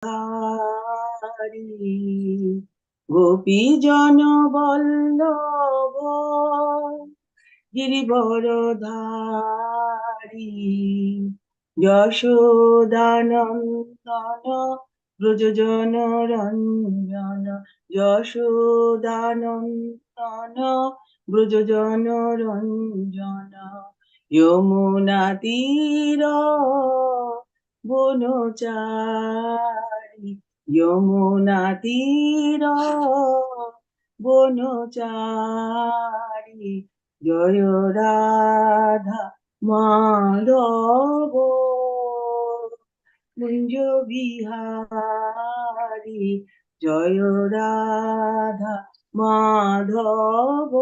ধারি গোপীজন বল্লভ গিরিবরধারি যশোদানন্দন ব্রজজন রঞ্জন যশোদানন্দন ব্রজজন রঞ্জন যমুনা তীর বনচারী যমুনা তীর বনচারী জয় রাধা মাধব কুঞ্জ বিহারী জয় রাধা মাধব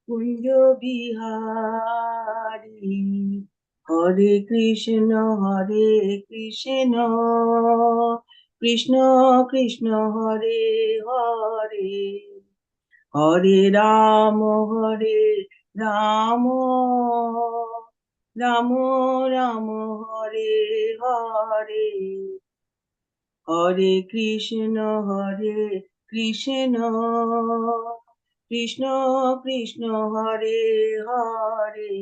কুঞ্জ বিহারী হরে কৃষ্ণ কৃষ্ণ কৃষ্ণ হরে হরে হরে রাম রাম রাম রাম হরে হরে হরে কৃষ্ণ কৃষ্ণ কৃষ্ণ হরে হরে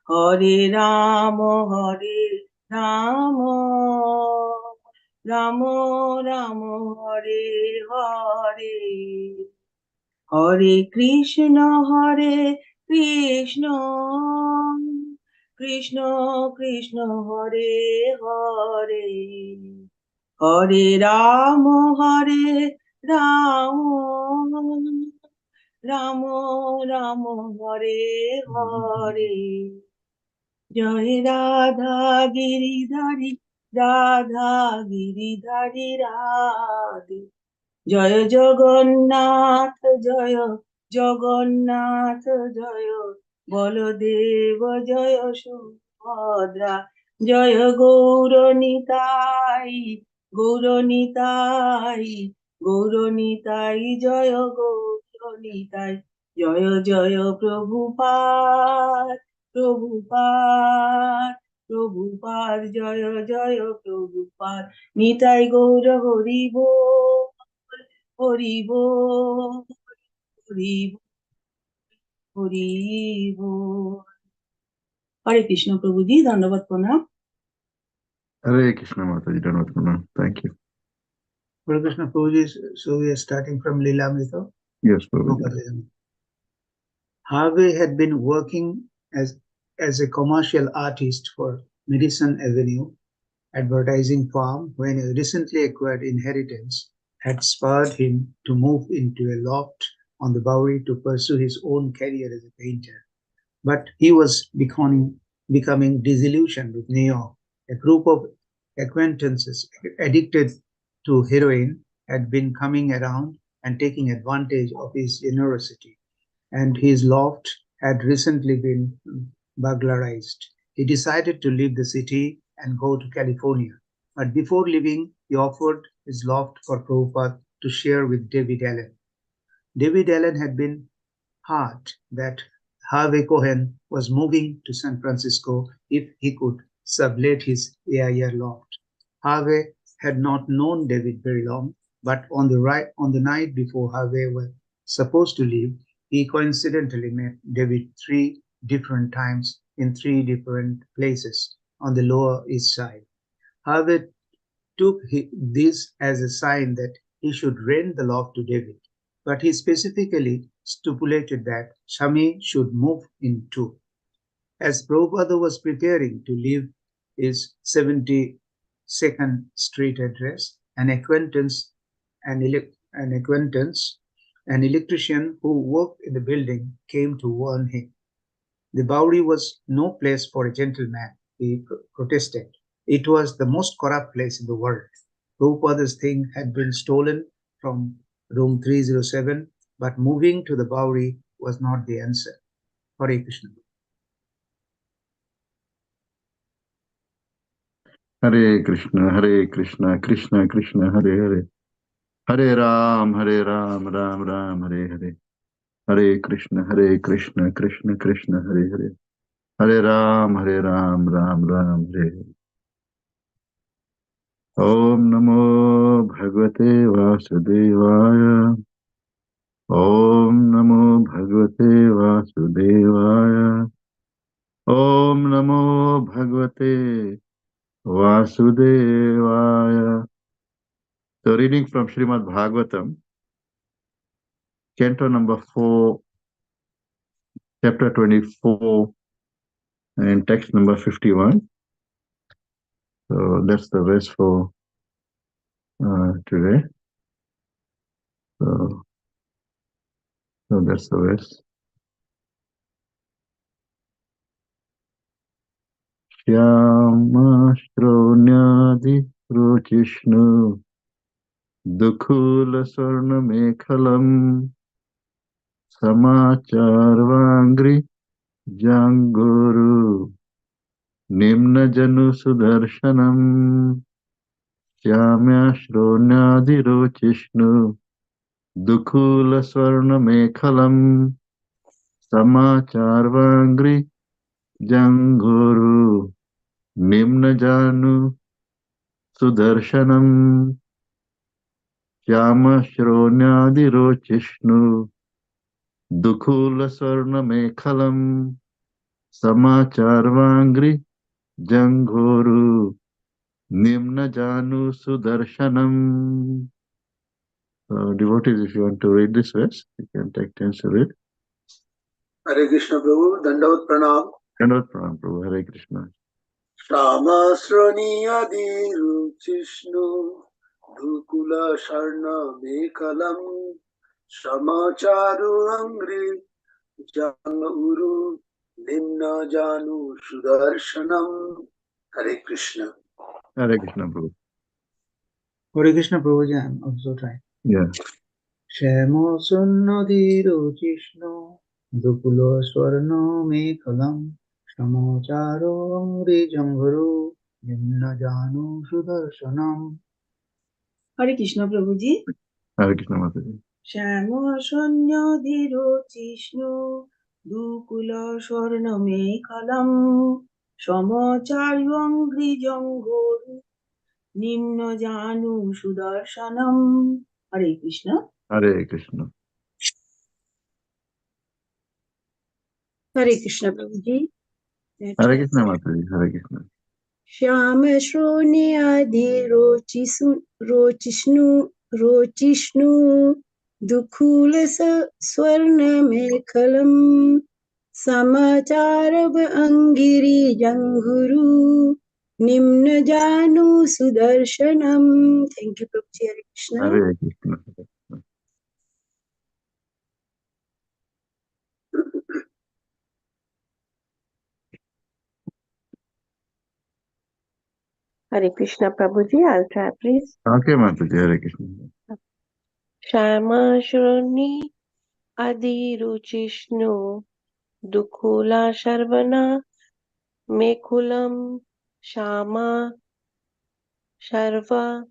হরে রাম রাম রাম রাম হরে হরে হরে কৃষ্ণ কৃষ্ণ কৃষ্ণ হরে হরে হরে রাম রাম রাম রাম হরে হরে জয় রাধা গিরিধারী রাধে জয় জগন্নাথ জগন্নাথ জয় বলদেব জয় সুভদ্রা জয় গৌরনিতাই গৌরনিতাই জয় গৌরনিতাই জয় জয় প্রভুপাদ জয় জয় প্রভুপাদ নিতাই গৌর হরি বল হরি বল হরি হরি বল। হরে কৃষ্ণ প্রভুজি, ধন্যবাদ, প্রণাম। Hare Krishna Mataji, ধন্যবাদ প্রণাম। Thank you. Hare Krishna Prabhuji, so we are starting from Lilamrita. Yes, Prabhuji. Harvey had been working as a commercial artist for Medicine Avenue advertising firm when a recently acquired inheritance had spurred him to move into a loft on the Bowery to pursue his own career as a painter. But he was becoming disillusioned with New York. A group of acquaintances addicted to heroin had been coming around and taking advantage of his generosity, and his loft had recently been burglarized. He decided to leave the city and go to California. But before leaving, he offered his loft for Prabhupada to share with David Allen. David Allen had been heard that Harvey Cohen was moving to San Francisco if he could sublet his AIR loft. Harvey had not known David very long, but on the night before Harvey was supposed to leave, he coincidentally met David 3 different times in 3 different places on the Lower East Side. Harvey took this as a sign that he should rent the loft to David, but he specifically stipulated that Shami should move in too. As Prabhupada was preparing to leave his 72nd Street address, an electrician who worked in the building came to warn him. The Bowery was no place for a gentleman, he protested. It was the most corrupt place in the world. Prabhupada's thing had been stolen from room 307, but moving to the Bowery was not the answer. Hare Krishna. Hare Krishna, Krishna Krishna, Hare Hare. Hare Ram, Ram Ram, Hare Hare. Hare Krishna, Krishna Krishna, Hare Hare. Hare Ram, Ram Ram, Hare Hare. Om Namo Bhagavate Vasudevaya. Om Namo Bhagavate Vasudevaya. Om Namo Bhagavate Vasudevaya. So reading from Srimad Bhagavatam, Canto number 4, chapter 24, and text number 51. So that's the verse for today. So that's the verse. Shyama Shronadi Ruchishnu Dukula Sarna Mekhalam Samacharvangri Janguru Nimna Janu Sudarshanam Shyamya Shronadi Ruchishnu Dukula Swarna Mekhalam Samacharvangri Janguru Nimna Janu Sudarshanam Shyama Shronadirochishnu Dukula Swarna Mekhalam Samacharvangri Janguru Nimna Janu Sudarshanam. Devotees, if you want to read this verse, you can take turns to read. Hare Krishna Prabhu, Dandavat Pranam. Dandavat Pranam Prabhu, Hare Krishna. Shamasrani Adiruchishnu Dukula Sharna Mekalam Shamacharu Angri Janguru Nimna Janu Sudarshanam. Hare Krishna. Hare Krishna Prabhu. Hare Krishna Prabhuji, I'm also trying. Yeah. Shamo Sunnadiruchishnu Dukulo Swarno Mekalam Shamacharu Angri Janguru Nimna Janu Sudarshanam. Hare Krishna Prabhuji. Hare Krishna Mataji. Shama Shanya Dhiro Chishnu Dukula Swarna Mekalam Shamacharyangri Jangoru Nimna Janu Sudarshanam. Hare Krishna. Hare Krishna. Hare Krishna Prabhuji. Hare Krishna Mataji. Hare Krishna. Shyama Shroni Adi Rochishnu Dukhula Swarna Mekalam Samacharab Angiri Janguru Nimna Janu Sudarshanam. Thank you, Prabhuji. Hare Krishna. Hare Krishna. Hare Krishna Prabhuji, I'll try please. Okay, Mataji, Hare Krishna. Shama Shroni Adi Ruchishnu Dukula Sharvana Mekulam Shama Sharva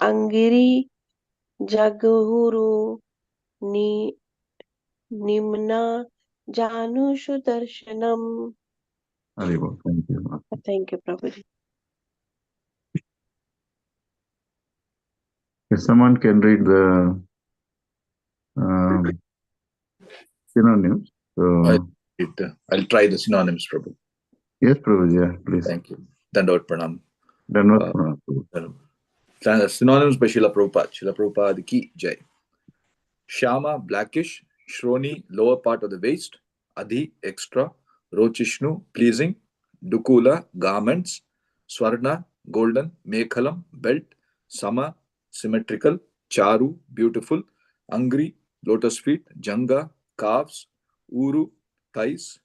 Angiri Jagahuru Nimna Janu Sudarshanam. Haribol. Thank you. Thank you, Prabhuji. If someone can read the synonyms. So, I'll try the synonyms, Prabhu. yes, Prabhu, yeah, please. Thank you. Dandavat Pranam. Dandavat Pranam. Synonyms by Srila Prabhupada. Srila Prabhupada ki jai. Shama, blackish. Shroni, lower part of the waist. Adhi, extra. Rochishnu, pleasing. Dukula, garments. Swarna, golden. Mekhalam, belt. Sama, symmetrical. Charu, beautiful. Angri, lotus feet. Janga, calves. Uru, thighs.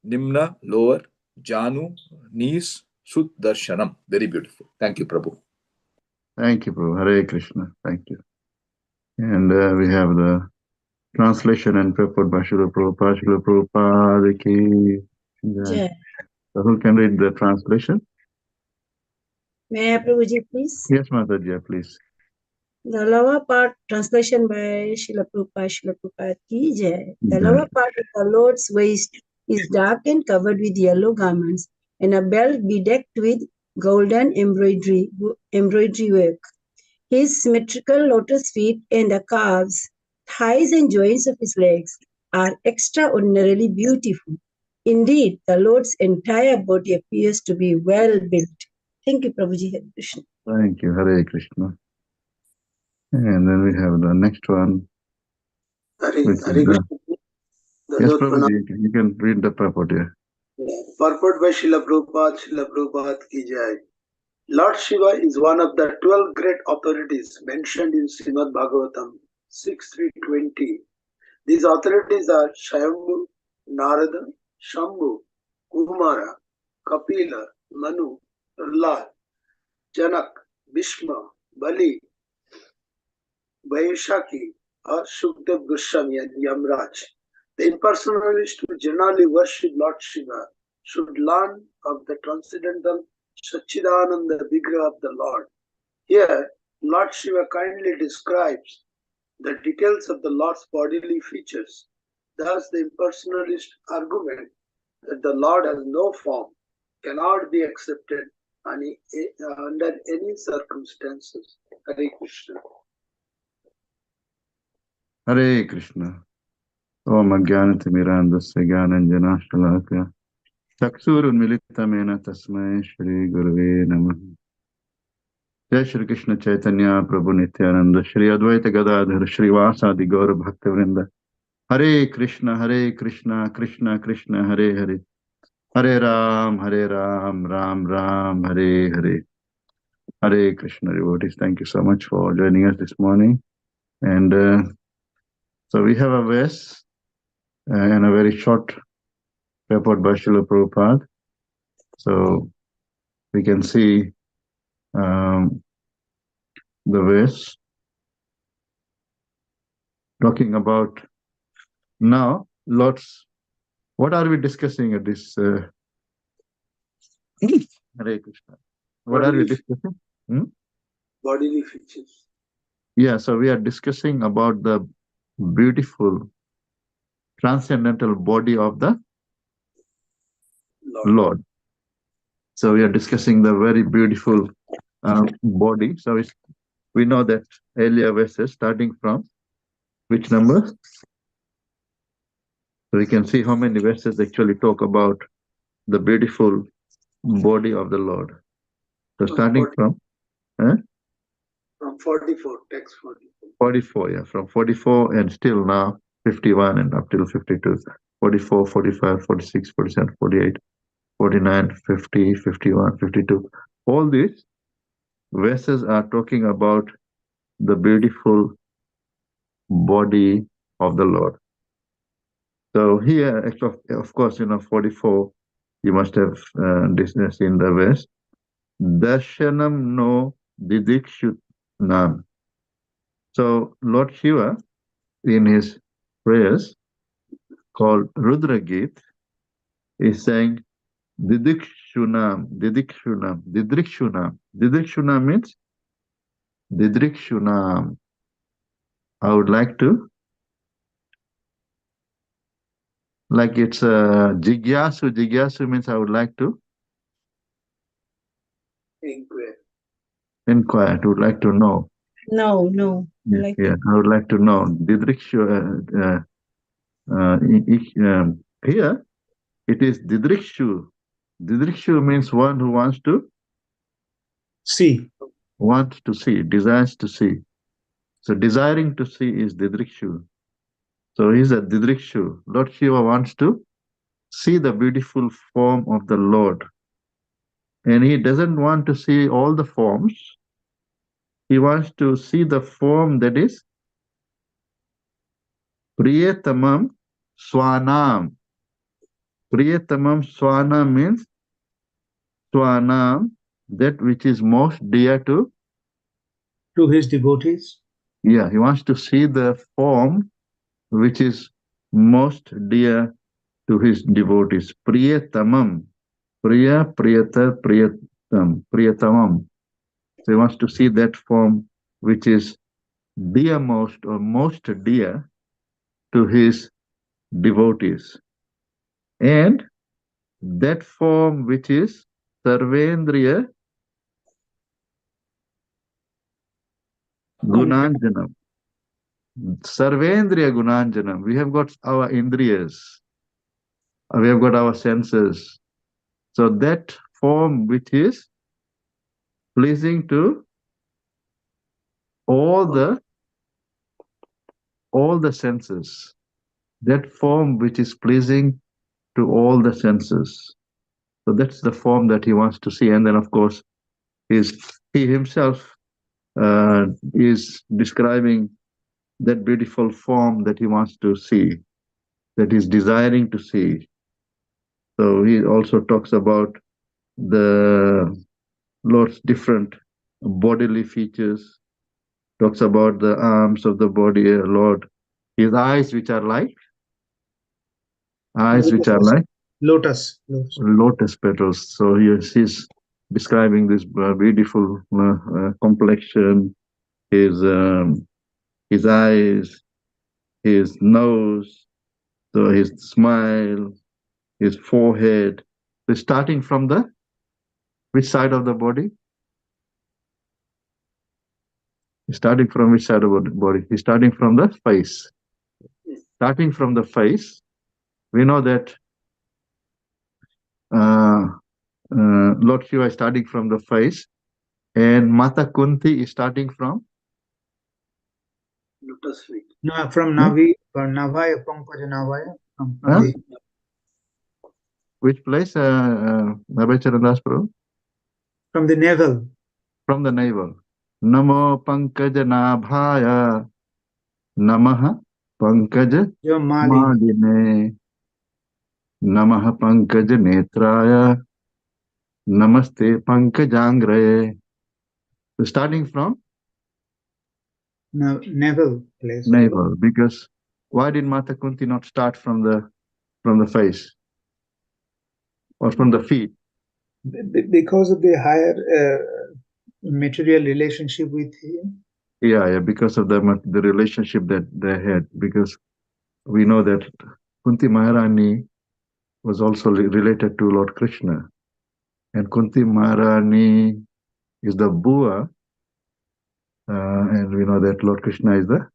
Nimna, lower. Janu, knees. Sudarshanam, very beautiful. Thank you, Prabhu. Thank you, Prabhu. Hare Krishna. Thank you. And we have the translation and purport by Srila Prabhupada. Srila Prabhupada ki jai. So who can read the translation? May I, Prabhuji, please? Yes, Mataji, please. The lower part, translation by Srila Prabhupada ki jai. The lower part of the Lord's waist is dark and covered with yellow garments. and a belt bedecked with golden embroidery work. His symmetrical lotus feet and the calves, thighs, and joints of his legs are extraordinarily beautiful. Indeed, the Lord's entire body appears to be well built. Thank you, Prabhuji. Hare Krishna. Thank you, Hare Krishna. And then we have the next one. Hare which is Krishna. Yes, Dandavad pranam. Prabhuji, you can read the purport here. Purport by Srila Prabhupada ki jai. Lord Shiva is one of the 12 great authorities mentioned in Srimad Bhagavatam 6.3.20. These authorities are Swayambhu, Narada, Shambhu, Kumara, Kapila, Manu, Prahlad, Janak, Bhishma, Bali, Vaishaki, or Shukdev Goswami and Yamraj. The impersonalist who generally worship Lord Shiva should learn of the transcendental Satchidananda Vigraha of the Lord. Here, Lord Shiva kindly describes the details of the Lord's bodily features. Thus, the impersonalist argument that the Lord has no form cannot be accepted under any circumstances. Hare Krishna. Hare Krishna. Om Ajnanatimirandasya Jnananjanashalakya Chaksurunmilitamena Tasmai Shri Gurave Namah. Jai Shri Krishna Chaitanya Prabhu Nityananda Shri Advaita Gadadhar Shri Vasadi Gaura Bhaktivinoda. Hare Krishna, Krishna Krishna, Hare Hare. Hare Ram, Ram Ram, Hare Hare. Hare Krishna devotees, thank you so much for joining us this morning. And so we have a verse and a very short purport by Srila Prabhupada. So we can see the verse talking about now Lord's. What are we discussing at this? Hare Krishna. What are we discussing? Bodily features. Yeah, so we are discussing about the beautiful transcendental body of the Lord. So we are discussing the very beautiful body. So we know that earlier verses starting from which number? So we can see how many verses actually talk about the beautiful body of the Lord. So starting from 44, text 44. 44, yeah, from 44 and still now 51 and up till 52. 44, 45, 46, 47, 48, 49, 50, 51, 52. All these verses are talking about the beautiful body of the Lord. So here, of course, 44, you must have seen the verse. Darshanam no didikshunam. So Lord Shiva, in his prayers called Rudra Git, is saying Didikshunam. Didikshunam means Didikshunam. I would like to, like it's Jigyasu. Jigyasu means I would like to inquire. I would like to know. No. Yeah, I would like to know. Didrikshu. Here it is Didrikshu. Didrikshu means one who wants to See. Want to see, desires to see. So desiring to see is Didrikshu. So he's a Didrikshu. Lord Shiva wants to see the beautiful form of the Lord. And he doesn't want to see all the forms. He wants to see the form that is Priyatamam Swanam. Priyatamam Swanam means Swanam, that which is most dear to his devotees. Yeah, he wants to see the form which is most dear to his devotees. Priyatamam. Priya, Priyata, Priyatamam. So he wants to see that form which is dearmost or most dear to his devotees. And that form which is Sarvendriya Gunanjanam. Sarvendriya Gunanjanam. We have got our indriyas. We have got our senses. So that form which is pleasing to all the senses. That form which is pleasing to all the senses. So that's the form that he wants to see. And then, of course, he himself is describing that beautiful form that he wants to see, that he's desiring to see. So he also talks about the Lord's different bodily features, talks about the arms of the body, Lord, his eyes which are like lotus petals. So he's describing this beautiful complexion, his eyes, his nose, so his smile, his forehead. So starting from the which side of the body? Starting from which side of the body? He's starting from the face. Starting from the face, we know that Lord Shiva is starting from the face, and Mata Kunti is starting from lotus feet. No, from Navi, or Navaya, Pankaj Navaya. Which place, Nabhacharandas Prabhu? From the navel. From the navel. Namo Pankaja Nabhaya Namaha Pankaja Maline Namaha Pankaja Netraya Namaste Pankajangraye. So starting from navel place. Navel, because why did Mata Kunti not start from the face or from the feet? Because of the higher material relationship with him. Yeah, because of the relationship that they had. Because we know that Kunti Maharani was also related to Lord Krishna, and Kunti Maharani is the Bua, and we know that Lord Krishna is the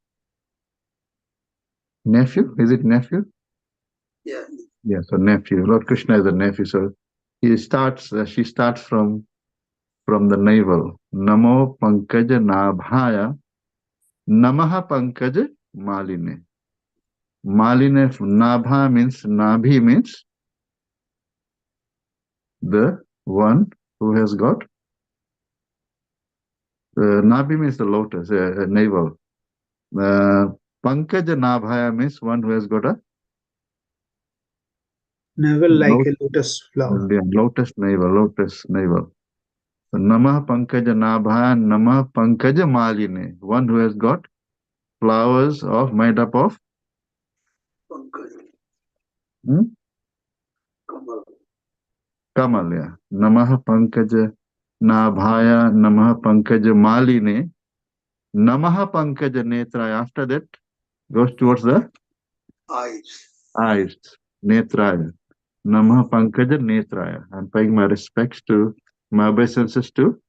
nephew. Is it nephew? Yeah. Yeah, so nephew. Lord Krishna is the nephew. So she starts from the navel. Namo Pankaja Nabhaya Namaha Pankaja Maline. Maline, Nabha means, Nabhi means the one who has got, Nabhi means the lotus, navel. Pankaja Nabhaya means one who has got a navel like a lotus flower. Lotus navel. So, Namah Pankaja Nabhaya Namah Pankaja Maline, one who has got flowers made up of Kamal, yeah. Namaha Pankaja Nabhaya Namaha Pankaja Maline Namaha Pankaja Netraya. After that goes towards the eyes. Netraya. Namaha Pankaja Netraya. I'm paying my respects to my obeisances to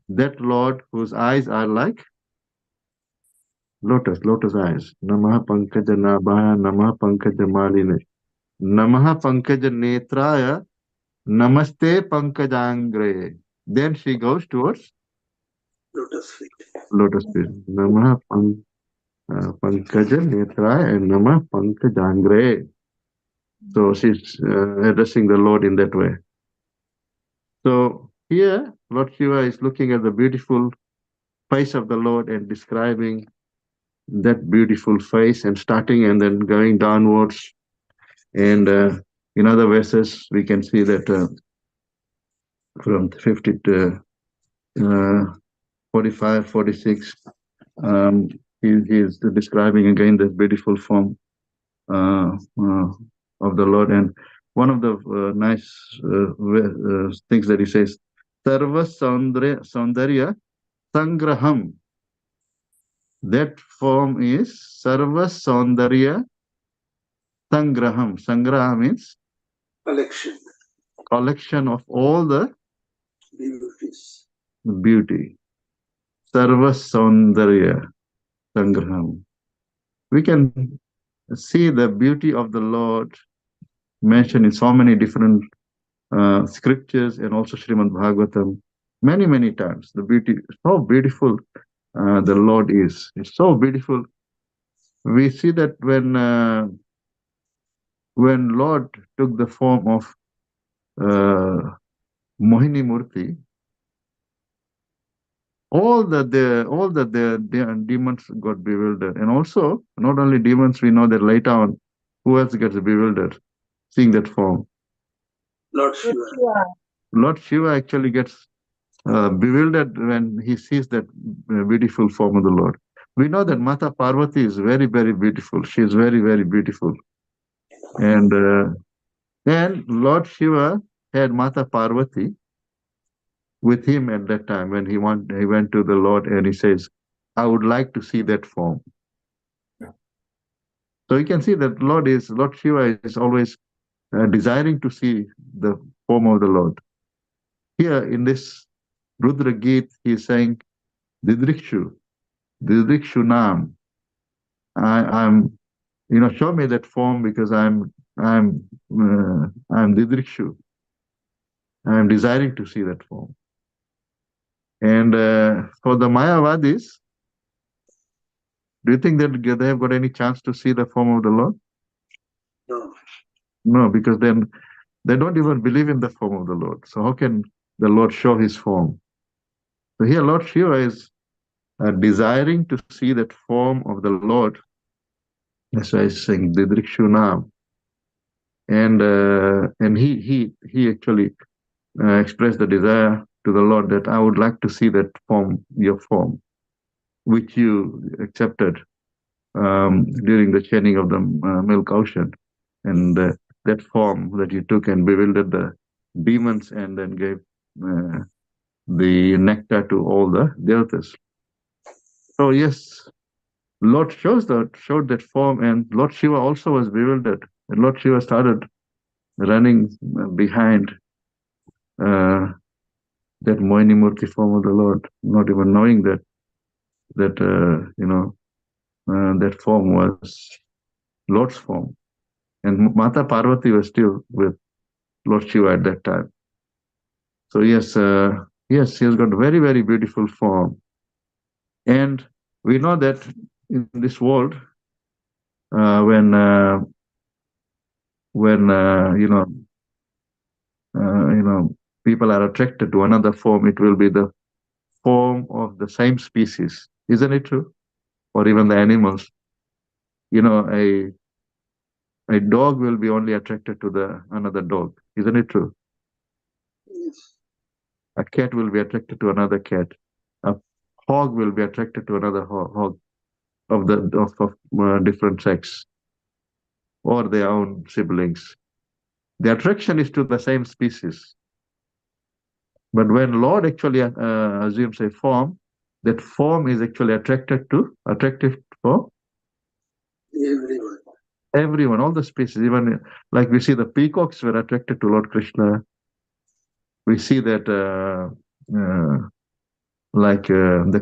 that Lord whose eyes are like lotus eyes. Namaha Pankaja Nabhaya Namaha Pankaja Maline Namaha Pankaja Netraya Namaste Pankajangre. Then she goes towards Lotus feet. Namaha Pankaja Netraya and Namaha Pankajangre. So she's addressing the Lord in that way. So here, Lord Shiva is looking at the beautiful face of the Lord and describing that beautiful face, and starting and then going downwards. And in other verses, we can see that from 50 to 45, 46, he is describing again this beautiful form of the Lord. And one of the nice things that he says, Sarva Saundarya Sangraham. That form is Sarva Saundarya Sangraham. Sangraha means collection. collection of all the beauties. beauty. Sarva Saundarya Sangraham. We can see the beauty of the Lord mentioned in so many different scriptures and also Srimad Bhagavatam many, many times. The beauty, so beautiful the Lord is. It's so beautiful. We see that when Lord took the form of Mohini Murti, all the demons got bewildered, and also not only demons. We know that later on, who else gets bewildered seeing that form? Lord Shiva. Lord Shiva actually gets bewildered when he sees that beautiful form of the Lord. We know that Mata Parvati is very, very beautiful. She is very, very beautiful, and Lord Shiva had Mata Parvati with him at that time when he went to the Lord and he says, "I would like to see that form." So you can see that Lord Shiva is always desiring to see the form of the Lord. Here in this Rudra Geet, he is saying, Didrikshu Nam. I'm, show me that form because I'm Didrikshu. I'm desiring to see that form. And for the Mayavadis, do you think that they have got any chance to see the form of the Lord? No. No, because then they don't even believe in the form of the Lord. So how can the Lord show his form? So here Lord Shiva is desiring to see that form of the Lord. That's why he's saying Didrikshunam. And he actually expressed the desire to the Lord that I would like to see that form, your form, which you accepted during the churning of the milk ocean, and that form that you took and bewildered the demons and then gave the nectar to all the devatas. So yes, Lord showed that form, and Lord Shiva also was bewildered. And Lord Shiva started running behind that Moini Murti form of the Lord, not even knowing that that form was Lord's form. And Mata Parvati was still with Lord Shiva at that time. So yes, he has got a very, very beautiful form. And we know that in this world, when people are attracted to another form, it will be the form of the same species. Isn't it true? Or even the animals. A dog will be only attracted to another dog. Isn't it true? Yes. A cat will be attracted to another cat. A hog will be attracted to another hog of different sex or their own siblings. The attraction is to the same species. But when Lord actually assumes a form, that form is actually attractive for Everyone. everyone, all the species. Even like we see the peacocks were attracted to Lord Krishna. We see that the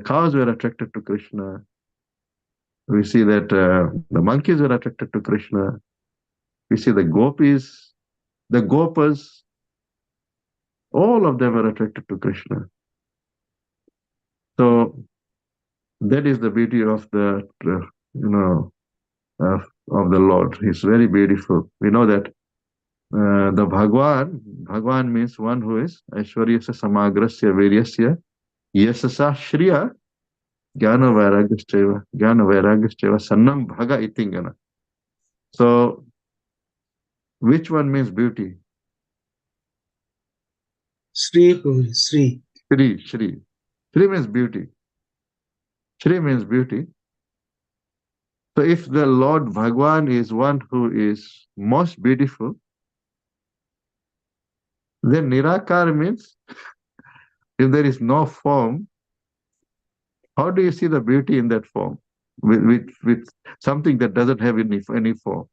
cows were attracted to Krishna. We see that the monkeys were attracted to Krishna. We see the gopis, the gopas, all of them were attracted to Krishna. So that is the beauty of the of the Lord. He's very beautiful. We know that the Bhagwan means one who is Aishwaryasya Samagrasya Viryasya Yasasa Shriya Jnana Vairagyastheva Sannam Bhaga Itingana. So which one means beauty? Sri, Prabhuji, Sri. Shri. Shri means beauty. Shri means beauty. So if the Lord Bhagwan is one who is most beautiful, then Nirakar means if there is no form, how do you see the beauty in that form? With something that doesn't have any form.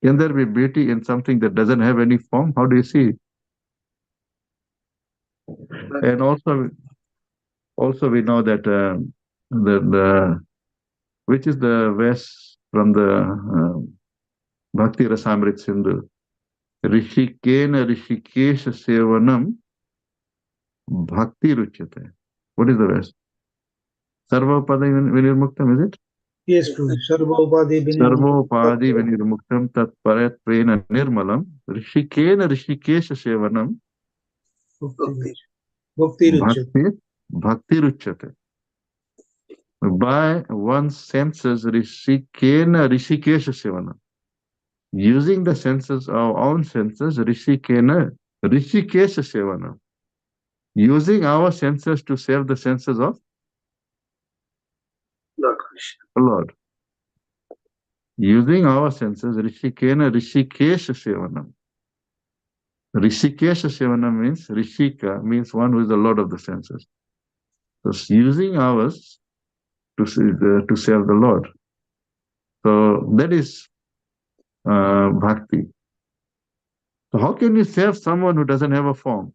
Can there be beauty in something that doesn't have any form? How do you see it? And also we know that the which is the verse from the Bhakti Rasamrit Sindhu? Rishikena Rishikesha Sevanam Bhakti Ruchyate. What is the verse? Sarvopadi Vinirmuktam, is it? Yes, Prabhu. Sarvopadi Sarvopadi Vinirmuktam Tat Parat Prena Nirmalam Rishikena Rishikesha Sevanam Bhakti Ruchyate. Bhakti Ruchyate. By one's senses, Rishikena Rishikesha Sevanam. Using the senses, our own senses, Rishikena Rishikesha Sevanam. Using our senses to serve the senses of Lord Krishna. Lord. Using our senses, Rishikena Rishikesha Sevanam. Rishikesha Sevanam means, Rishika means one who is the Lord of the senses. So using ours to serve the Lord. So that is bhakti. So how can you serve someone who doesn't have a form?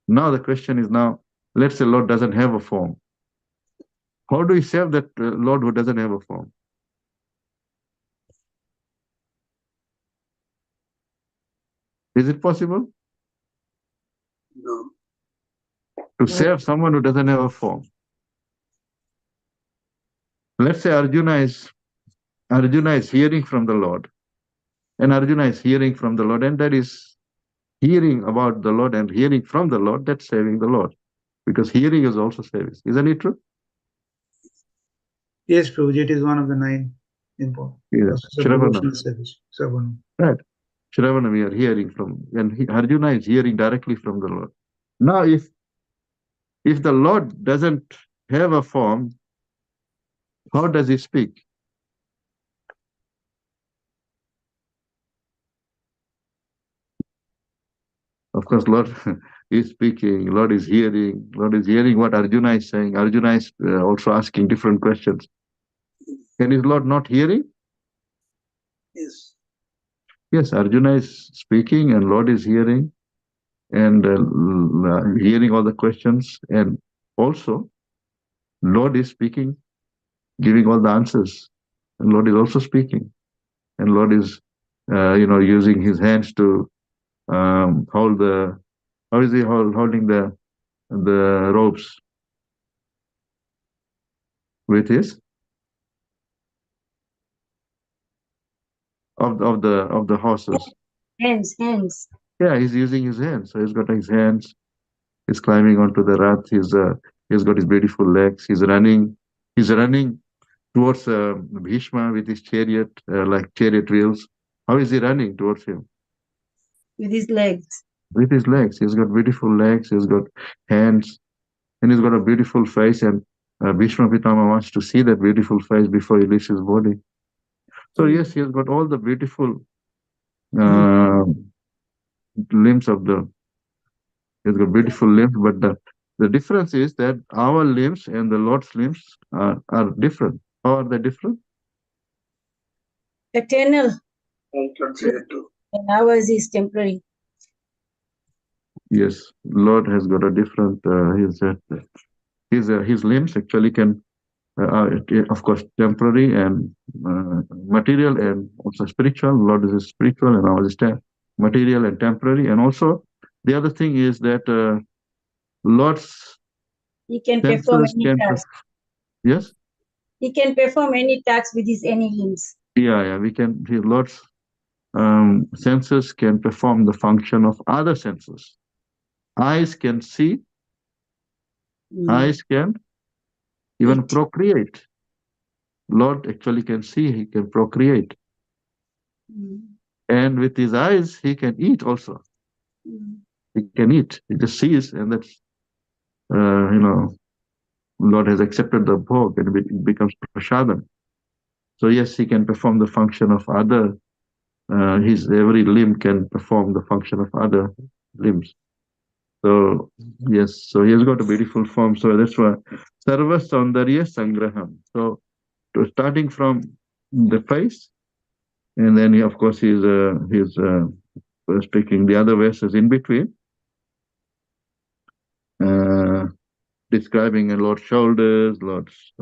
Now the question is let's say Lord doesn't have a form. How do you serve that Lord who doesn't have a form? Is it possible? No. To serve someone who doesn't have a form. Let's say Arjuna is hearing from the Lord. And Arjuna is hearing from the Lord, and that is hearing about the Lord and hearing from the Lord, that's serving the Lord. Because hearing is also service. Isn't it true? Yes, Prabhu. It is one of the 9 important processes of devotional service. Shravanam. Right. Shravana, we are hearing from, and Arjuna is hearing directly from the Lord. Now, if the Lord doesn't have a form, how does he speak? Of course, Lord is speaking, Lord is hearing what Arjuna is saying. Arjuna is also asking different questions. And is Lord not hearing? Yes. Yes, Arjuna is speaking and Lord is hearing and hearing all the questions. And also, Lord is speaking, giving all the answers. And Lord is also speaking. And Lord is, using his hands to hold how is he holding the ropes? With his of the horses. Hands. Yeah, he's using his hands. So he's got his hands. He's climbing onto the rath. He's got his beautiful legs. He's running towards Bhishma with his chariot, like chariot wheels. How is he running towards him? With his legs. With his legs. He's got beautiful legs. He's got hands, and he's got a beautiful face. And Bhishma Pitama wants to see that beautiful face before he leaves his body. So yes, he has got all the beautiful limbs of the. He's got beautiful limbs, but the difference is that our limbs and the Lord's limbs are different. How are they different? Eternal. Too. And ours is temporary. Yes, Lord has got a different. His limbs actually can, of course, temporary and material and also spiritual. Lord is spiritual and ours is material and temporary. And also, the other thing is that Lord's he can perform any task. Yes. He can perform any task with his any limbs. Yeah. We can. Lord's senses can perform the function of other senses. Eyes can see. Eyes can even procreate. Lord actually can see, he can procreate. And with his eyes, he can eat also. He can eat. He just sees, and that's, Lord has accepted the bhog and it becomes prasadam. So yes, he can perform the function of other, his every limb can perform the function of other limbs. So yes, so he has got a beautiful form. So that's why Sarva Saundarya Sangraham. So starting from the face, and then he, of course, he's speaking the other verses in between, describing a Lord's shoulders, Lord's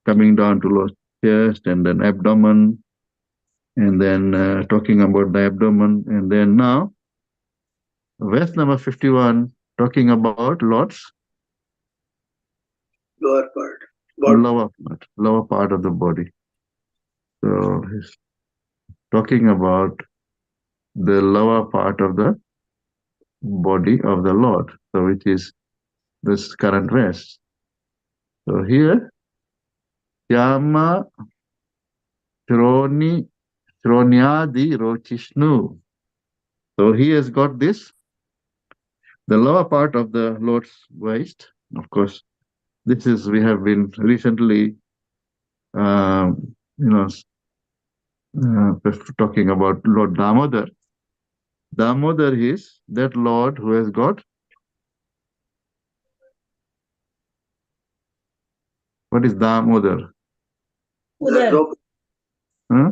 coming down to Lord's chest, and then abdomen, and then talking about the abdomen, and then now verse number 51 talking about Lord's lower part. Body. lower part of the body. So he's talking about the lower part of the body of the Lord, so which is this current verse. So here, Yama Shronyadi Rochishnu. So he has got this, the lower part of the Lord's waist. Of course, this is, we have been recently, talking about Lord Damodar. Damodar is that Lord who has got, what is Damodar? The rope. Huh?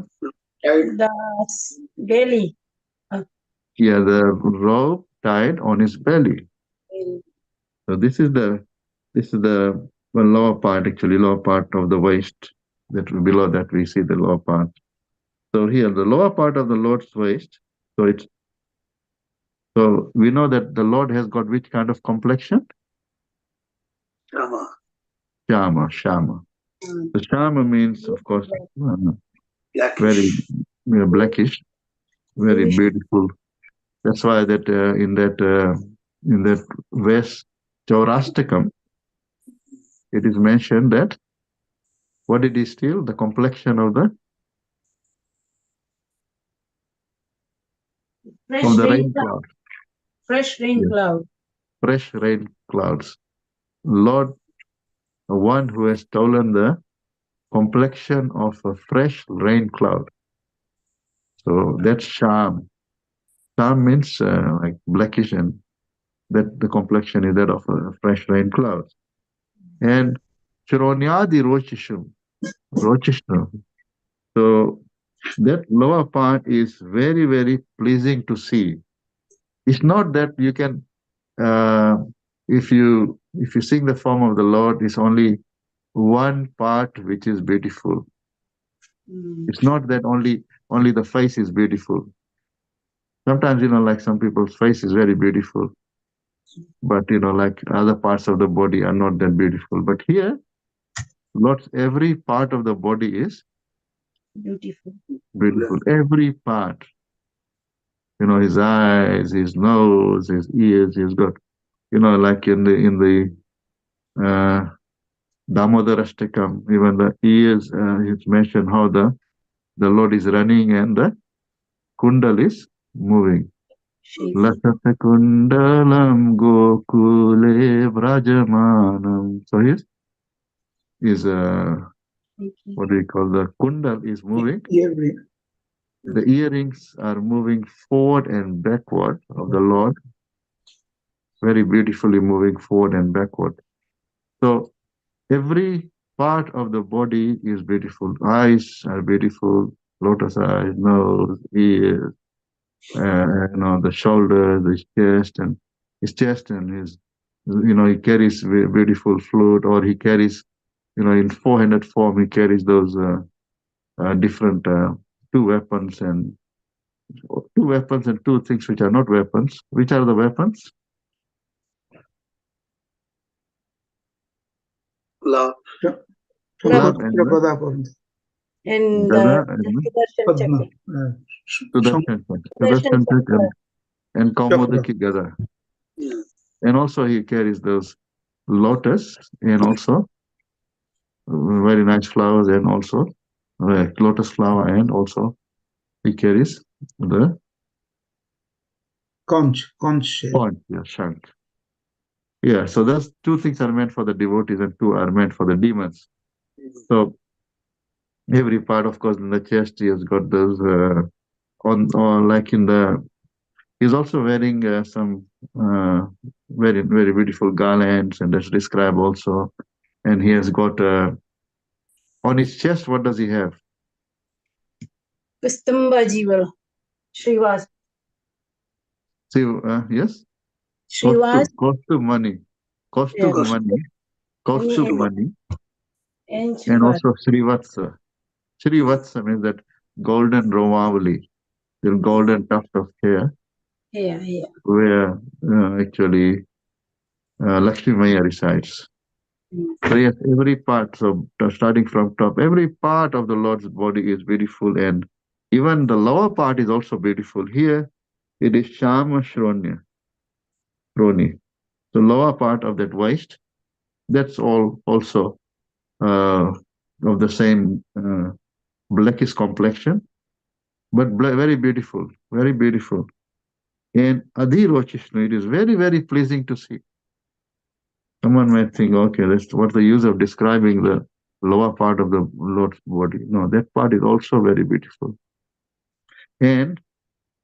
Tied. The belly. Yeah, the rope tied on his belly. So this is the lower part, actually, lower part of the waist. That below that we see the lower part. So here, the lower part of the Lord's waist. So we know that the Lord has got which kind of complexion? Shama. The Shama means, of course, very blackish, very beautiful. That's why that in that verse Chaurashtakam, it is mentioned that what did he steal? The complexion of the rain cloud. Fresh rain cloud. Fresh rain clouds. Lord, the one who has stolen the complexion of a fresh rain cloud. So that's Sham. Sham means like blackish, and that the complexion is that of a fresh rain cloud. And Chironyadi Rochishnu. So that lower part is very, very pleasing to see. It's not that you can, if you sing the form of the Lord, it's only one part which is beautiful. It's not that only the face is beautiful. Sometimes, like some people's face is very beautiful, but like other parts of the body are not that beautiful. But here, Lord's every part of the body is Beautiful. Every part. His eyes, his nose, his ears. He's got, like in the Damodarashtakam, even the ears. It's mentioned how the Lord is running and the kundal is moving. Lasata kundalam gokule vrajamanam. So his what do you call, the kundal is moving. The earrings are moving forward and backward of the Lord, very beautifully moving forward and backward. So every part of the body is beautiful. Eyes are beautiful, lotus eyes, nose, ears, the shoulders, his chest, and his, he carries beautiful flute, or he carries, in four-handed form, he carries those different two weapons and two things which are not weapons. Which are the weapons? Love. Love and Gada Sudarshan Chakra and Kaumodaki Gada. And also he carries those lotus, and also very nice flowers, and also lotus flower, and also he carries the conch shell. Yeah, shank. Yeah, so those two things are meant for the devotees and two are meant for the demons. So every part, of course, in the chest, he has got those like in the. He's also wearing some very, very beautiful garlands, and that's described also. And he has got on his chest. What does he have? Kustamba Jival. Srivas. See, yes? Srivas. Costu money. Costu Yeah. money. Costu And, money. and And Srivas. also Srivatsa. Srivatsa means that golden Romavali, the golden tuft of hair, Yeah, yeah. where actually Lakshmi Maya resides. So yes, every part, so starting from top, every part of the Lord's body is beautiful, and even the lower part is also beautiful. Here it is Shama Shroni. The lower part of that waist, that's all also of the same blackish complexion, but very beautiful, very beautiful. And Adi Rochishnu, it is very, very pleasing to see. Someone might think, okay, that's what's the use of describing the lower part of the Lord's body? No, that part is also very beautiful. And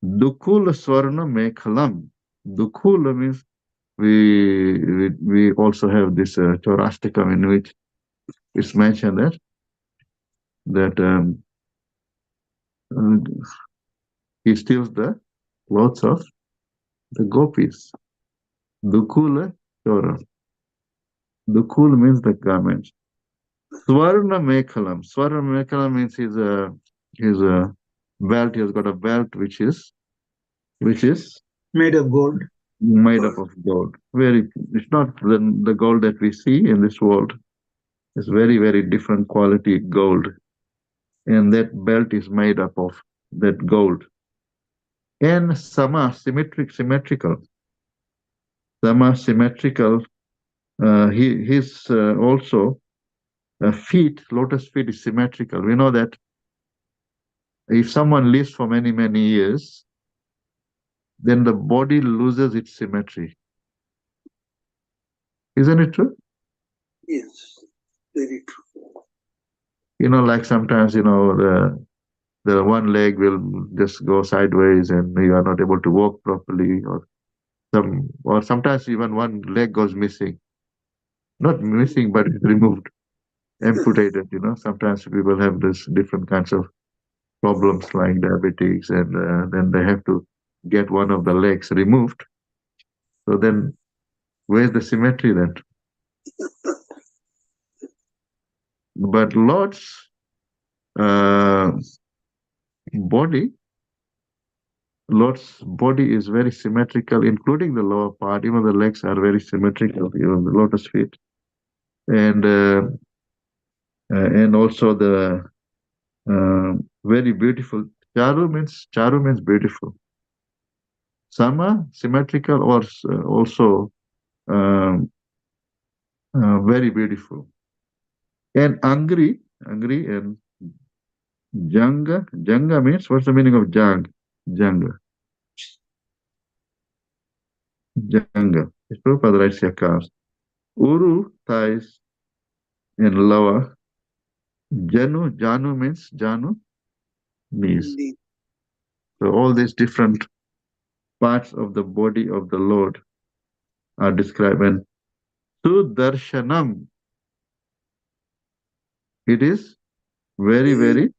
Dukula Swarna Mekhalam. Dukula means we also have this Chaurashtikam in which it's mentioned that uh, he steals the clothes of the gopis. Dukula Chora. Dukul means the garments. Swarna Mekhalam. Swarna Mekhalam means his belt. He has got a belt which is Made of gold. made up of gold. It's not the gold that we see in this world. It's very, very different quality gold. And that belt is made up of that gold. And symmetrical. Sama symmetrical. His also feet, lotus feet is symmetrical. We know that if someone lives for many, many years, then the body loses its symmetry. Isn't it true? Yes, very true. Like sometimes, the one leg will just go sideways and you are not able to walk properly, or sometimes even one leg goes missing. Not missing, but it's removed, amputated. Sometimes people have this different kinds of problems like diabetes, and then they have to get one of the legs removed. So then, where's the symmetry then? But Lord's uh, body, Lord's body is very symmetrical, including the lower part. Even the legs are very symmetrical. The lotus feet, and also the very beautiful. Charu means beautiful. Sama symmetrical, or also um, very beautiful. And angry and Janga means, what's the meaning of Janga. Janga. It's Prabhupada writes here calves. Uru, thighs, and lower. Janu means knees. Indeed. So all these different parts of the body of the Lord are described. And Sudarshanam, it is very, very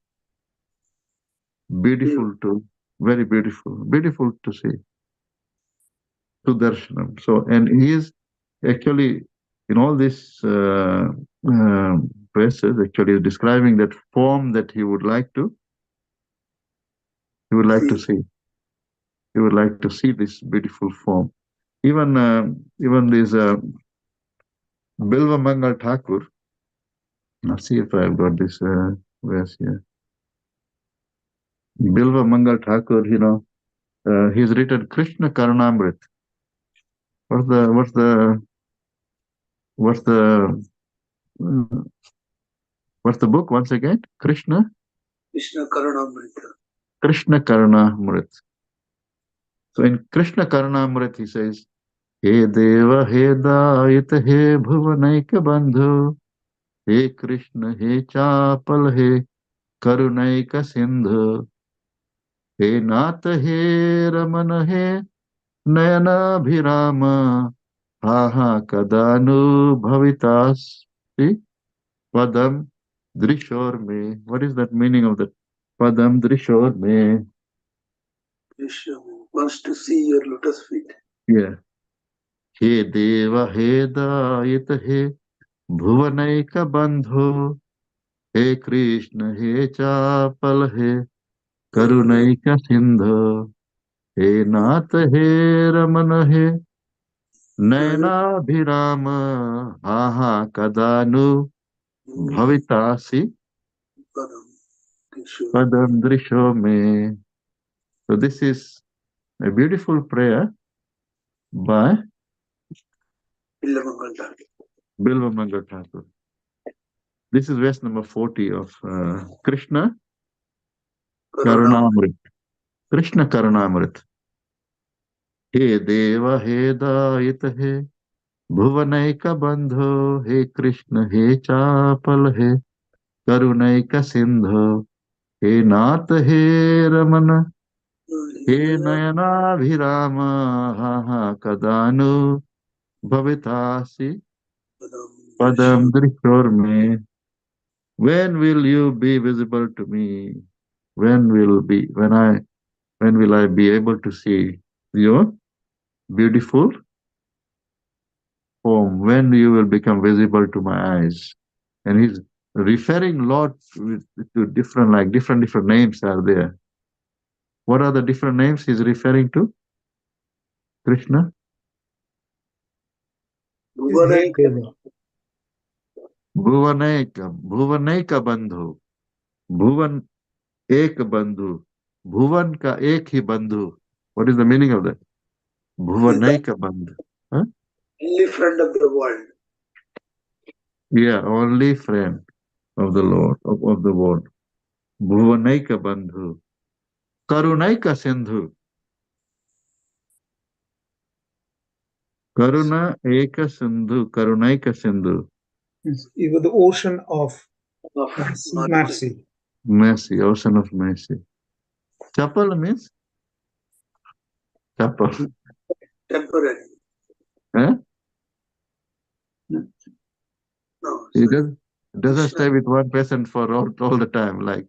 beautiful beautiful to see. Sudarshanam. So, and he is actually in all these verses actually is describing that form that he would like to see. He would like to see this beautiful form. Even this Bilva Mangal Thakur. Let's see if I've got this verse here. Bilva Mangal Thakur, he's written Krishna Karunamrit. What's the book once again? Krishna Karunamrita. Krishna Karunamrit. So in Krishna Karunamrit he says, He Deva, He Dayit, He Bhuvanaika Bandhu, He Krishna, He Chapal, He Karunaika Sindhu, He Nata, He Ramana, He Nayana Bhirama, Ha Kadanu Bhavitas, Padam Drishor Me. What is that meaning of that padam drishor mein. Krishna wants to see your lotus feet. Yeah. He deva he dayit he bhuvanaika bandho. He Krishna he chapal he karunaika sindho. He nath he ramana he nayana ha ha kadanu bhavitasi Padam Krishna. padam drisho me. So this is a beautiful prayer by Billamangal Thakur. Bilva Mangal Thakur. This is verse number 40 of Krishna Karunamrit. Krishna Karunamrit. He Deva He Dayit He Bhuvanaika Bandho He Krishna He Chapal He Karunaika Sindho He Nath He Ramana He Nayana Virama Ha Ha Kadanu Bhavitasi Padam Drishor me. When will you be visible to me? When will I be able to see your beautiful form? When you will become visible to my eyes? And he's referring Lord to different names are there. What are the different names he's referring to? Krishna? Hey, Deva. Bhuvaneka Bandhu. Bhuvan ek Bandhu. Bhuvan ka ek hi Bandhu. What is the meaning of that? Bhuvaneka Bandhu. Huh? Only friend of the world. Yeah, only friend of the Lord, of the world. Bhuvanaika Bandhu. Karunaika Sindhu. Karuna Eka Sindhu. Karunaika Sindhu. You were the ocean of Of mercy. Mercy, ocean of mercy. Chapal means? Chapal. temporary. Huh? No, He sorry. doesn't stay with one person for all the time, like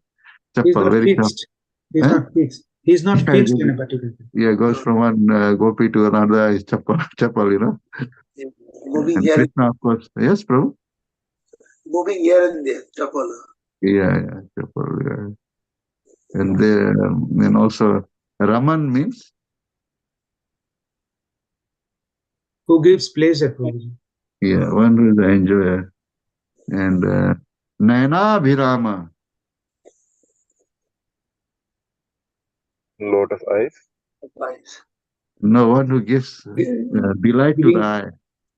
He's Chapal, not very tough. fixed. He's Huh? not fixed. He's not fixed in a particular thing. Yeah, goes from one gopi to another is Chapal, you know. Yeah. Moving And here, Krishna, of course. Yes, Prabhu? moving here and there. Chapala. Yeah, Chapal, yeah. And then also Raman means Who gives pleasure, Prabhuji? yeah, one who is the enjoyer. And Nayana Bhirama. Lotus eyes. Nice. No, one who gives delight to the eye,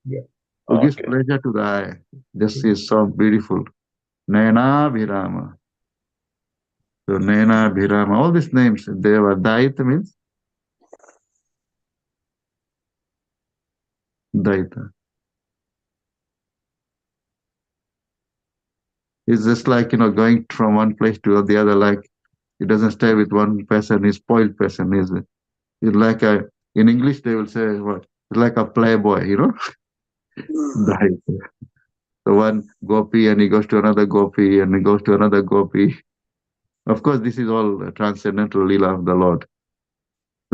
Yeah. who gives Okay. pleasure to the eye. This is so beautiful. Nayana Bhirama. So Nayana Bhirama, all these names, Deva Daita means Daita. It's just like, going from one place to the other, like he doesn't stay with one person, he's spoiled person, is it? It's like in English they will say, what? It's like a playboy, Daita. So one gopi and he goes to another gopi and he goes to another gopi. Of course, this is all transcendental lila of the Lord.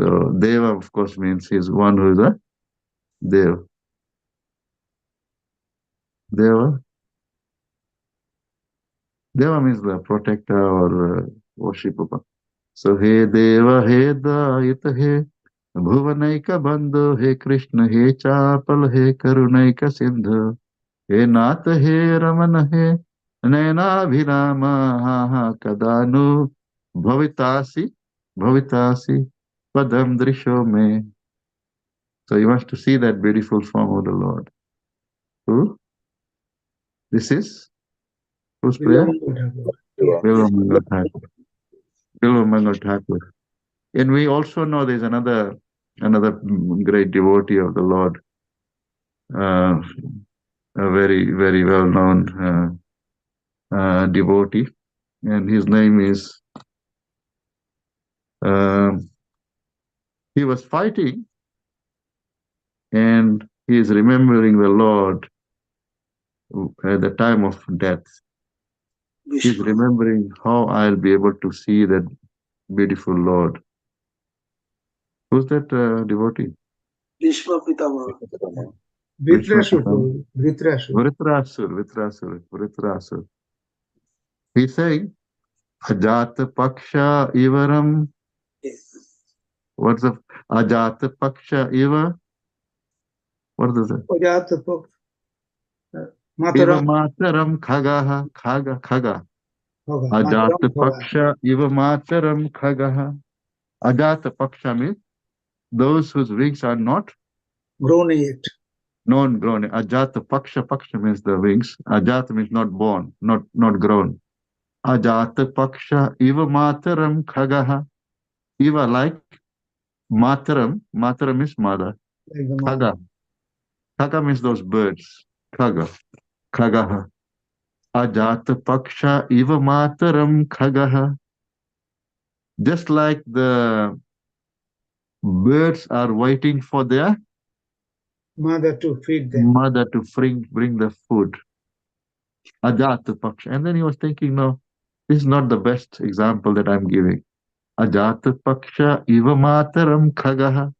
So Deva, of course, means he's one who is a Dev. Deva. Deva means the protector or worshipper. So He Deva, He Dayita, He Bhuvanaika Bandhu, He Krishna, He Chapal, He Karunaika Sindhu, He Nath, He Ramana, He Nayana Bhirama, Ha Ha Kadanu Bhavitasi, Bhavitasi, Padam Drisho Me. So he wants to see that beautiful form of the Lord. Who? This is whose prayer? Bilvamangal Thakur. Bilvamangal Thakur. And we also know there's another great devotee of the Lord, a very, very well-known devotee, and his name is, he was fighting and he is remembering the Lord at the time of death. He's Vishnu. remembering how I'll be able to see that beautiful Lord. Who's that devotee? Bhishma Pitama. Vishnu Vritrasur, Pitama. Vritrasur. Vritrasur. He's saying, Ajata Paksha Ivaram. Yes. What's the Ajata Paksha Iva? What is it? Ajata Iva Mataram Mataram Khagaha. Khaga. Bhoga. Ajata Mataram Bhoga. Paksha Iva Mataram Khagaha. Ajata Paksha means those whose wings are not Grown yet. non-grown. Ajata Paksha means the wings. Ajata means not born, not grown. Ajata Paksha Iva Mataram Khagaha. Iva like Mataram. Mataram is mother. Like the mother. Khaga. Khaga means those birds. Khagaha. Ajata Paksha Iva Mataram Khagaha. Just like the birds are waiting for their Mother to feed them. mother to bring the food. Ajata Paksha. And then he was thinking, no, this is not the best example that I'm giving. Ajata Paksha Iva Mataram Khagaha.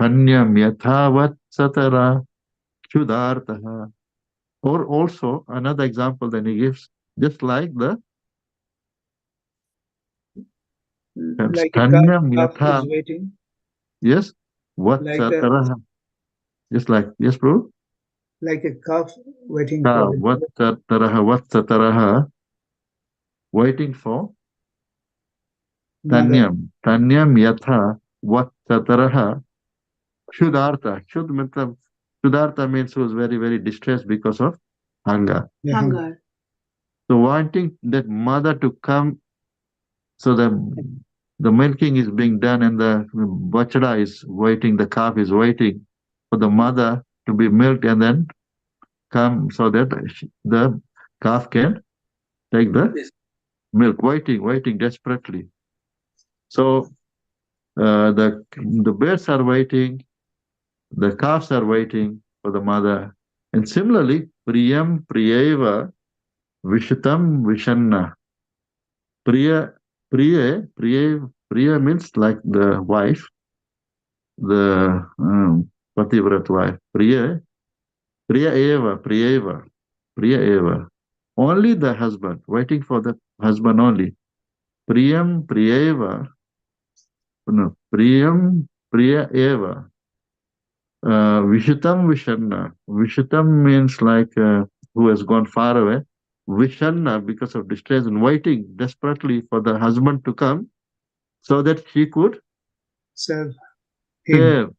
Hanyam Yathavat Satara Kshudartaha. Or also another example that he gives, just like the Like a Stanyam calf Yatha. is waiting. Yes? Like the Vatsataraha. Just like, yes, bro? like a calf waiting for the Vatsataraha. Waiting for mother. Tanyam Yatha Vatsataraha Shudartha. Shudartha means he was very, very distressed because of hunger. Yeah. Hunger. So wanting that mother to come, so the milking is being done and the bachada is waiting, the calf is waiting for the mother to be milked and then come so that the calf can take the Yes. milk, waiting desperately. So the birds are waiting, the calves are waiting for the mother. And similarly, Priyam Priyeva Vishitam Vishanna. Priya means like the wife, the Pativrat wife. Priya Eva. Only the husband, waiting for the husband only. Priyam Priyeva. No, Priyam Priya Eva. Vishitam Vishanna. Vishitam means like who has gone far away. Vishanna because of distress and waiting desperately for the husband to come so that she could Serve him. save.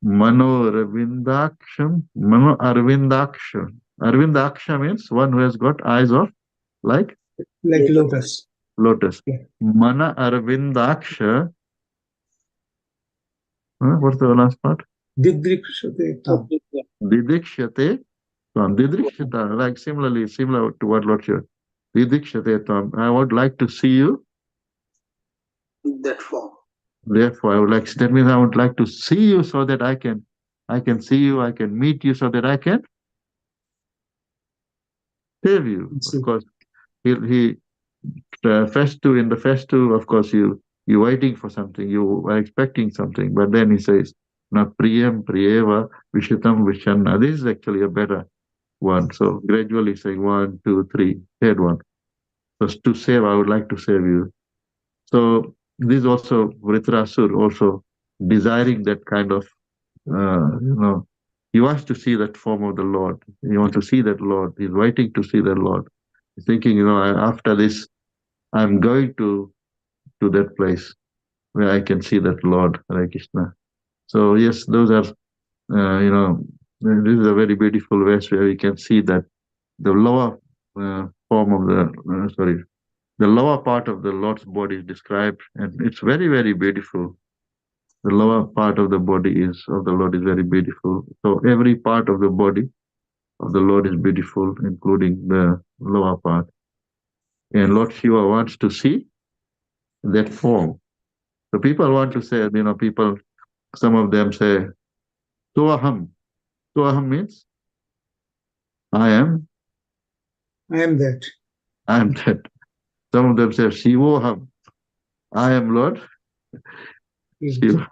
Mano Arvindaksham. Mano Arvindaksha. Arvindaksha means one who has got eyes of like Like lotus. lotus. Yeah. Mana Arvindaksha. What's the last part? Didrikshate tam. Didikshate Tam. Didikshata, like similar to what Lord said. Didikshate Tam. I would like to see you. In that form. Therefore, that means I would like to see you so that I can see you, I can meet you so that I can save you. See. Of course, he festu, in the festu, of course, you waiting for something, you are expecting something, but then he says, na priyam priyeva vishitam vishanna. This is actually a better one. So gradually saying 1, 2, 3, third one. So to save, I would like to save you. So this also Vritrasur also desiring that kind of he wants to see that form of the Lord. He wants to see that Lord. He's waiting to see the Lord. He's thinking, after this, I'm going to that place where I can see that Lord, Hare Krishna. So yes, those are, this is a very beautiful verse where we can see that the lower form of the lower part of the Lord's body is described, and it's very, very beautiful. The lower part of the body of the Lord is very beautiful. So every part of the body of the Lord is beautiful, including the lower part. And Lord Shiva wants to see that form. So people want to say, some of them say, Soaham. Soaham means I am I am that. I am that. Some of them say, Shivoham. I am Lord Shiva.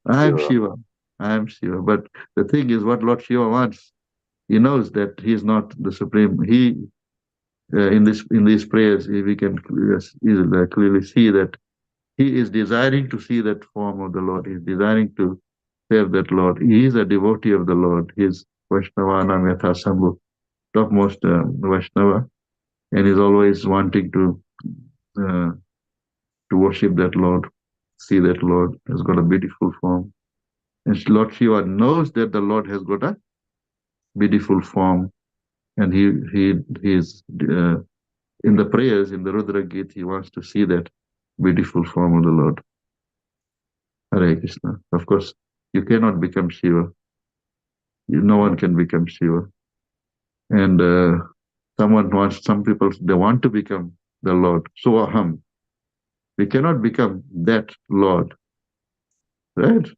I am Shiva. I am Shiva. But the thing is, what Lord Shiva wants, he knows that he is not the supreme. He in these prayers, we can clearly see that he is desiring to see that form of the Lord. He is desiring to serve that Lord. He is a devotee of the Lord. He is Vaishnavana Yatha Sambhu, topmost Vaishnava, and is always wanting uh, to worship that Lord, see that Lord has got a beautiful form. And Lord Shiva knows that the Lord has got a beautiful form, and he is in the prayers in the Rudra Gita, he wants to see that beautiful form of the Lord. Hare Krishna. Of course, you cannot become Shiva. No one can become Shiva. And some people, they want to become the Lord. So aham. We cannot become that Lord. Right?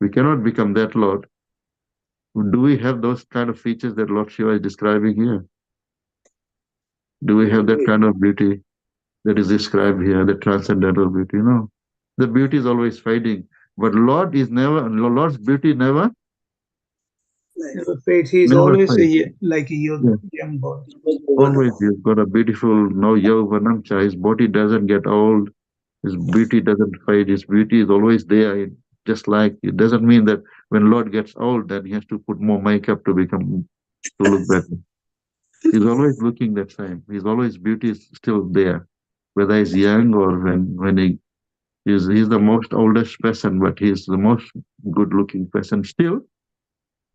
We cannot become that Lord. Do we have those kind of features that Lord Shiva is describing here? Do we have that kind of beauty that is described here, the transcendental beauty? No. The beauty is always fading. But Lord's beauty never fades. He is never always fades. like a Yeah. young boy. Always he's got a beautiful no yauvanamcha. His body doesn't get old. His beauty doesn't fade. His beauty is always there. Just like it doesn't mean that when Lord gets old, then he has to put more makeup to look better. He's always looking that same. Beauty is still there, whether he's young or he's the most oldest person, but he's the most good looking person still.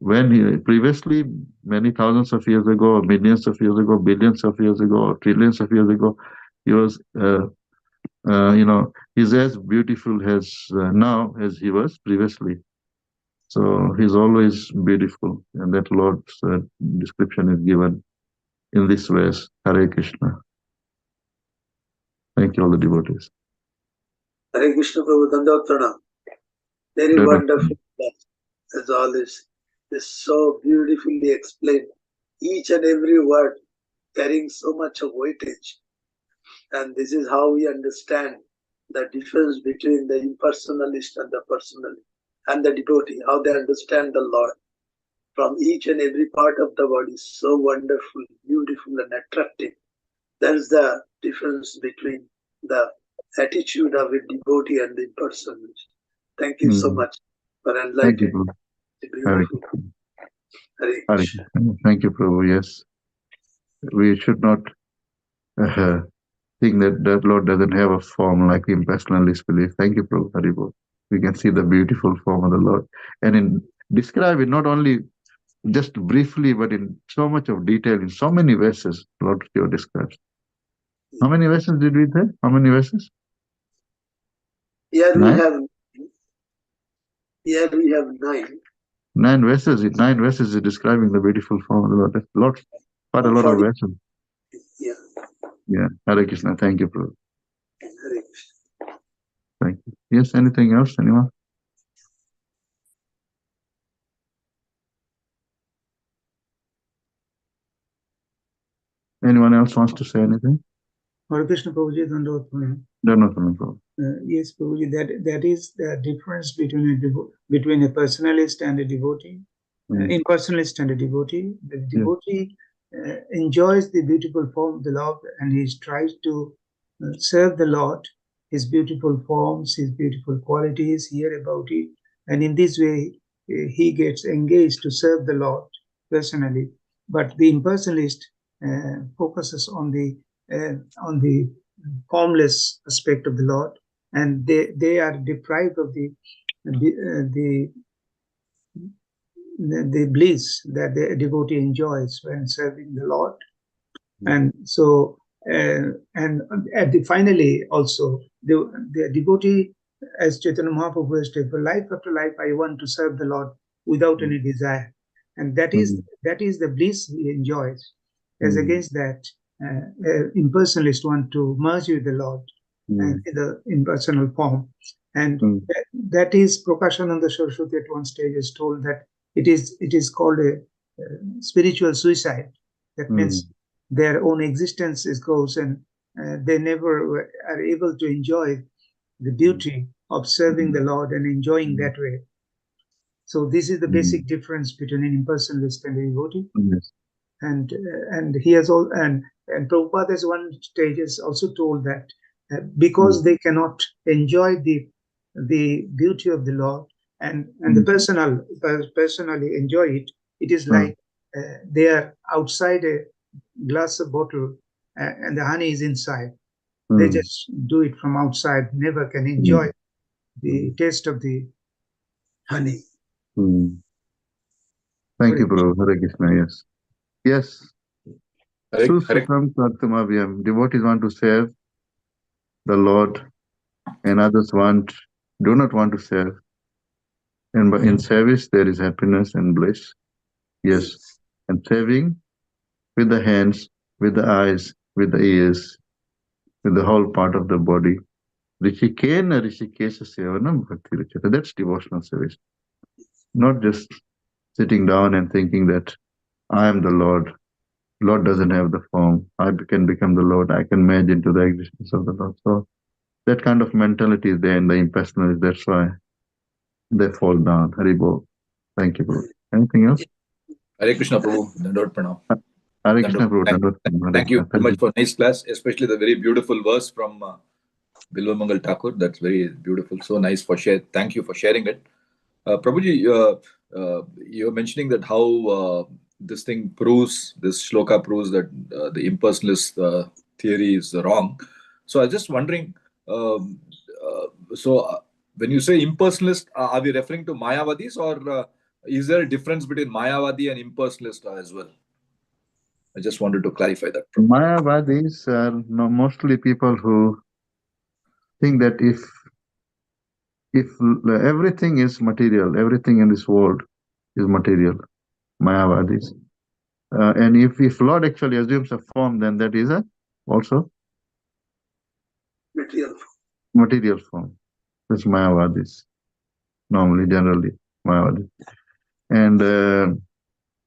When previously, many thousands of years ago, or millions of years ago, billions of years ago, or trillions of years ago, he was, he's as beautiful as now as he was previously. So he's always beautiful, and that Lord's description is given in this verse. Hare Krishna. Thank you, all the devotees. Hare Krishna Prabhu, Dandavat Pranam. Very wonderful, as always. Is so beautifully explained. Each and every word carrying so much of weightage. And this is how we understand the difference between the impersonalist and the personalist, and the devotee, how they understand the Lord from each and every part of the body. So wonderful, beautiful, and attractive. That is the difference between the attitude of a devotee and the impersonalist. Thank you so much for enlightening. Beautiful. Hare Krishna. Thank you, Prabhu. Yes. We should not think that Lord doesn't have a form like the impersonalist believe. Thank you, Prabhu. Haribol. We can see the beautiful form of the Lord. And describe it not only just briefly, but in so much of detail, in so many verses, Lord Shiva describes. How many verses did we say? How many verses? Here Nine? we have 9. 9 verses. 9 verses is describing the beautiful form of the Lord. That's quite a lot of verses. Yeah. Yeah. Hare Krishna. Thank you, Prabhu. Hare Krishna. Thank you. Yes, anything else? Anyone? Anyone else wants to say anything? Hare Krishna Prabhuji, Dandavat Pranam. No. Yes, Prabhuji, that is the difference between a personalist and a devotee. Impersonalist and a devotee. The devotee enjoys the beautiful form of the Lord, and he tries to serve the Lord, his beautiful forms, his beautiful qualities, hear about it, and in this way he gets engaged to serve the Lord personally. But the impersonalist focuses on the formless aspect of the Lord, and they are deprived of the bliss that the devotee enjoys when serving the Lord. And so, finally, also the devotee, as Chaitanya Mahaprabhu has said, for life after life, I want to serve the Lord without any desire, and that is the bliss he enjoys. As against that, impersonalists want to merge with the Lord in the impersonal form, and that is Prakashananda Saraswati at one stage has told that it is called a spiritual suicide. That means their own existence goes, and they never are able to enjoy the beauty of serving the Lord and enjoying that way. So this is the basic difference between an impersonalist and a devotee. Yes. And he has all and Prabhupada has one stage has also told that because they cannot enjoy the beauty of the Lord and the personally enjoy it, it is like they are outside a glass of bottle and the honey is inside. They just do it from outside, never can enjoy the taste of the honey. Thank you, Prabhu. Hare Krishna. Yes. Yes. Susutam Sartamabhyam. Devotees want to serve the Lord, and others do not want to serve. And in service there is happiness and bliss. Yes. And serving with the hands, with the eyes, with the ears, with the whole part of the body. Rishikena Rishikesha Sevanam Bhakti Rachata. That's devotional service. Not just sitting down and thinking that I am the Lord. Lord doesn't have the form. I can become the Lord. I can merge into the existence of the Lord. So that kind of mentality is there in the impersonalists. That's why they fall down. Haribo. Thank you, Prabhu. Anything else? Hare Krishna, Prabhu. Dandot Pranam. Hare Krishna, Prabhu. Thank you very much for nice class, especially the very beautiful verse from Bilvamangal Thakur. That's very beautiful. So nice for share. Thank you for sharing it. Prabhuji, you're mentioning that how this thing proves, this shloka proves that the impersonalist theory is wrong. So I was just wondering, when you say impersonalist, are we referring to Mayavadis, or is there a difference between Mayavadi and impersonalist as well? I just wanted to clarify that. Mayavadis are mostly people who think that if everything is material, everything in this world is material, Mayavadis. And if Lord actually assumes a form, then that is also material form. That's Mayavadis. Normally, generally, Mayavadis. And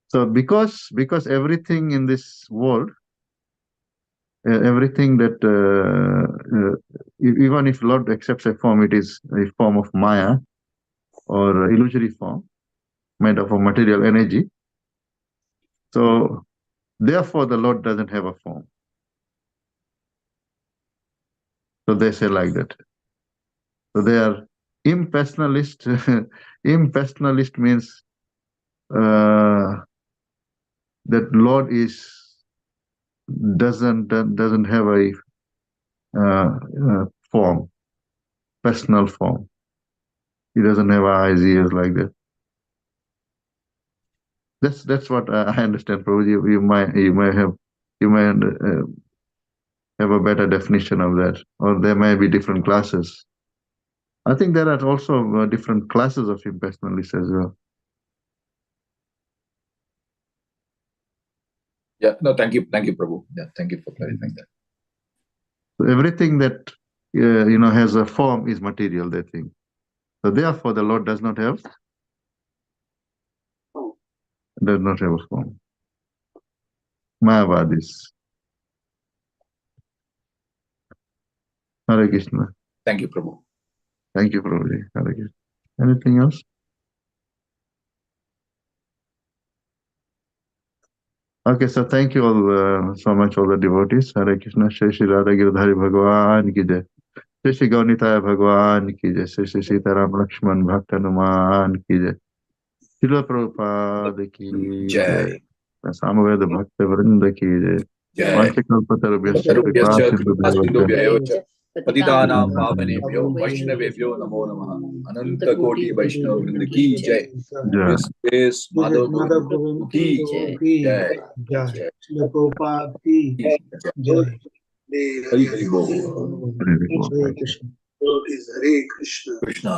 so because everything in this world, everything that even if Lord accepts a form, it is a form of Maya or illusory form made of a material energy. So therefore the Lord doesn't have a form. So they say like that. So they are impersonalist. Impersonalist means that Lord doesn't have a form, personal form. He doesn't have eyes, ears like that. That's what I understand. Probably you may have a better definition of that, or there may be different classes. I think there are also different classes of impersonalists as well. Yeah, no, thank you, Prabhu. Yeah, thank you for clarifying that. So everything that has a form is material, they think. So therefore, the Lord does not have a form. Mayavadis. Hare Krishna. Thank you, Prabhu. Thank you, Prabhu. Hare Krishna. Anything else? Okay, so thank you all so much, all the devotees. Hare Krishna. Shri Shri Radha Giridhari Bhagavan ki jai. Shri Shri Gaunitaya Bhagavan ki jai. Shri Shri Sitaram Lakshman Bhakta Hanuman ki jai. Srila Prabhupada ki jai. Samaveda Bhakta Vrinda ki jai. Vanchakalpatarubhyascha kripa sindhubhyo Patitanam pavanebhyo Vaishnavebhyo namo namaha. Ananta Koti Vaishnava Vrinda ki jai. Yes, Madhav Govinda ki jai. Jai. Srila Prabhupada ki jai. Hari Hari Bol. Hare Krishna. Hare Krishna. Krishna.